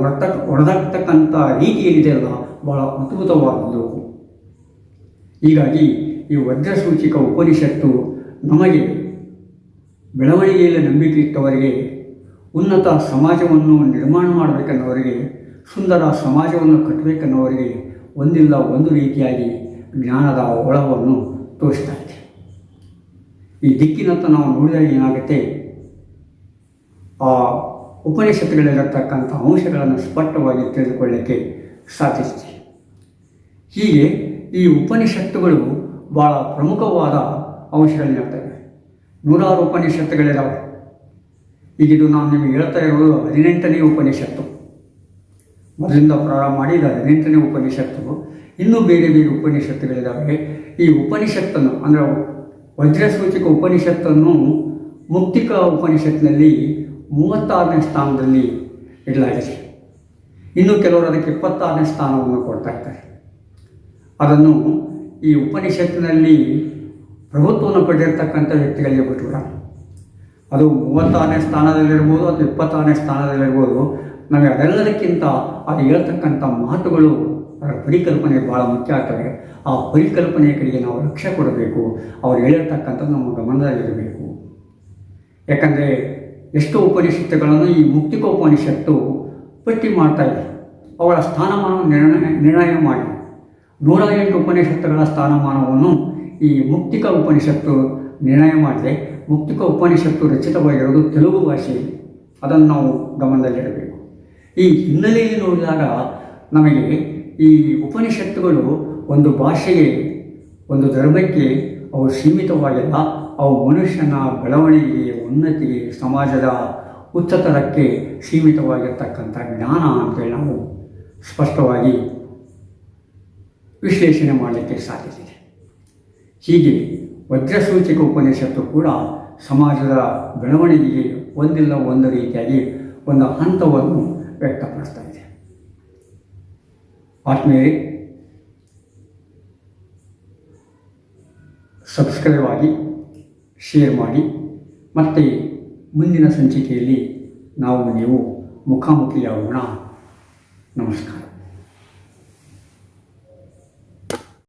ಹೊಡೆದಾಕ್ತಕ್ಕಂಥ ರೀತಿ ಏನಿದೆಯಲ್ಲ ಭಾಳ ಅದ್ಭುತವಾದದ್ದು. ಹೀಗಾಗಿ ಈ ವಜ್ರಸೂಚಿಕ ಉಪನಿಷತ್ತು ನಮಗೆ ಬೆಳವಣಿಗೆಯಲ್ಲಿ ನಂಬಿಕೆ ಇಟ್ಟವರಿಗೆ, ಉನ್ನತ ಸಮಾಜವನ್ನು ನಿರ್ಮಾಣ ಮಾಡಬೇಕನ್ನೋರಿಗೆ, ಸುಂದರ ಸಮಾಜವನ್ನು ಕಟ್ಟಬೇಕನ್ನೋರಿಗೆ ಒಂದಿಲ್ಲ ಒಂದು ರೀತಿಯಾಗಿ ಜ್ಞಾನದ ಒಳವನ್ನು ತೋರಿಸ್ತಾ ಇದೆ. ಈ ದಿಕ್ಕಿನತ್ತ ನಾವು ನೋಡಿದಾಗ ಏನಾಗುತ್ತೆ, ಆ ಉಪನಿಷತ್ತುಗಳಲ್ಲಿರತಕ್ಕಂಥ ಅಂಶಗಳನ್ನು ಸ್ಪಷ್ಟವಾಗಿ ತಿಳಿದುಕೊಳ್ಳಲಿಕ್ಕೆ ಸಾಧಿಸಿದೆ. ಹೀಗೆ ಈ ಉಪನಿಷತ್ತುಗಳು ಭಾಳ ಪ್ರಮುಖವಾದ ಅಂಶಗಳನ್ನಿರ್ತವೆ. 100 ಉಪನಿಷತ್ತುಗಳಿದ್ದಾವೆ. ಈಗಿದು ನಾನು ನಿಮಗೆ ಹೇಳ್ತಾ ಇರೋದು 18ನೇ ಉಪನಿಷತ್ತು. ಮೊದಲಿಂದ ಪ್ರಾರಂಭ ಮಾಡಿ ಇದು 18ನೇ ಉಪನಿಷತ್ತು. ಇನ್ನೂ ಬೇರೆ ಬೇರೆ ಉಪನಿಷತ್ತುಗಳಿದ್ದಾವೆ. ಈ ಉಪನಿಷತ್ತನ್ನು ಅಂದರೆ ವಜ್ರಸೂಚಿಕ ಉಪನಿಷತ್ತನ್ನು ಮುಕ್ತಿಕ ಉಪನಿಷತ್ತಿನಲ್ಲಿ 36ನೇ ಸ್ಥಾನದಲ್ಲಿ ಇಡಲಾಗಿದೆ. ಇನ್ನು ಕೆಲವರು ಅದಕ್ಕೆ 26ನೇ ಸ್ಥಾನವನ್ನು ಕೊಡ್ತಾ ಇದ್ದಾರೆ. ಅದನ್ನು ಈ ಉಪನಿಷತ್ತಿನಲ್ಲಿ ಪ್ರಭುತ್ವವನ್ನು ಪಡೆದಿರ್ತಕ್ಕಂಥ ವ್ಯಕ್ತಿಗಳಿಗೆ ಬಿಟ್ಟುಬಿಡ. ಅದು 36ನೇ ಸ್ಥಾನದಲ್ಲಿರ್ಬೋದು ಅಥವಾ 26ನೇ ಸ್ಥಾನದಲ್ಲಿರ್ಬೋದು. ನಮಗೆ ಅದೆಲ್ಲದಕ್ಕಿಂತ ಅದು ಹೇಳ್ತಕ್ಕಂಥ ಮಾತುಗಳು, ಅದರ ಪರಿಕಲ್ಪನೆ ಭಾಳ ಮುಖ್ಯ ಆಗ್ತವೆ. ಆ ಪರಿಕಲ್ಪನೆಯ ಕಡೆಗೆ ನಾವು ಲಕ್ಷ್ಯ ಕೊಡಬೇಕು. ಅವ್ರು ಹೇಳಿರ್ತಕ್ಕಂಥದ್ದು ನಮ್ಮ ಗಮನದಲ್ಲಿರಬೇಕು. ಯಾಕಂದರೆ ಎಷ್ಟೋ ಉಪನಿಷತ್ತುಗಳನ್ನು ಈ ಮುಕ್ತಿಕ ಉಪನಿಷತ್ತು ಪಟ್ಟಿ ಮಾಡ್ತಾ ಇದೆ. ಅವಳ ಸ್ಥಾನಮಾನವನ್ನು ನಿರ್ಣಯ ಮಾಡಿ 108 ಉಪನಿಷತ್ತುಗಳ ಸ್ಥಾನಮಾನವನ್ನು ಈ ಮುಕ್ತಿಕ ಉಪನಿಷತ್ತು ನಿರ್ಣಯ ಮಾಡಿದೆ. ಮುಕ್ತಿಕ ಉಪನಿಷತ್ತು ರಚಿತವಾಗಿರೋದು ತೆಲುಗು ಭಾಷೆಯಲ್ಲಿ. ಅದನ್ನು ನಾವು ಗಮನದಲ್ಲಿಡಬೇಕು. ಈ ಹಿನ್ನೆಲೆಯಲ್ಲಿ ನೋಡಿದಾಗ ನಮಗೆ ಈ ಉಪನಿಷತ್ತುಗಳು ಒಂದು ಭಾಷೆಗೆ, ಒಂದು ಧರ್ಮಕ್ಕೆ ಅವು ಸೀಮಿತವಾಗಿಲ್ಲ. ಅವು ಮನುಷ್ಯನ ಬೆಳವಣಿಗೆಗೆ, ಉನ್ನತಿಗೆ, ಸಮಾಜದ ಉಚ್ಚತರಕ್ಕೆ ಸೀಮಿತವಾಗಿರ್ತಕ್ಕಂಥ ಜ್ಞಾನ ಅಂತೇಳಿ ನಾವು ಸ್ಪಷ್ಟವಾಗಿ ವಿಶ್ಲೇಷಣೆ ಮಾಡಲಿಕ್ಕೆ ಸಾಧ್ಯತೆ. ಹೀಗೆ ವಜ್ರಸೂಚಿಕ ಉಪನಿಷತ್ತು ಕೂಡ ಸಮಾಜದ ಬೆಳವಣಿಗೆಗೆ ಒಂದಿಲ್ಲ ಒಂದು ರೀತಿಯಾಗಿ ಒಂದು ಹಂತವನ್ನು ವ್ಯಕ್ತಪಡಿಸ್ತಾ ಇದೆ. ಆತ್ಮೀಯರೇ, ಸಬ್ಸ್ಕ್ರೈಬ್ ಆಗಿ, ಶೇರ್ ಮಾಡಿ. ಮತ್ತು ಮುಂದಿನ ಸಂಚಿಕೆಯಲ್ಲಿ ನಾವು ನೀವು ಮುಖಾಮುಖಿಯಾಗೋಣ. ನಮಸ್ಕಾರ.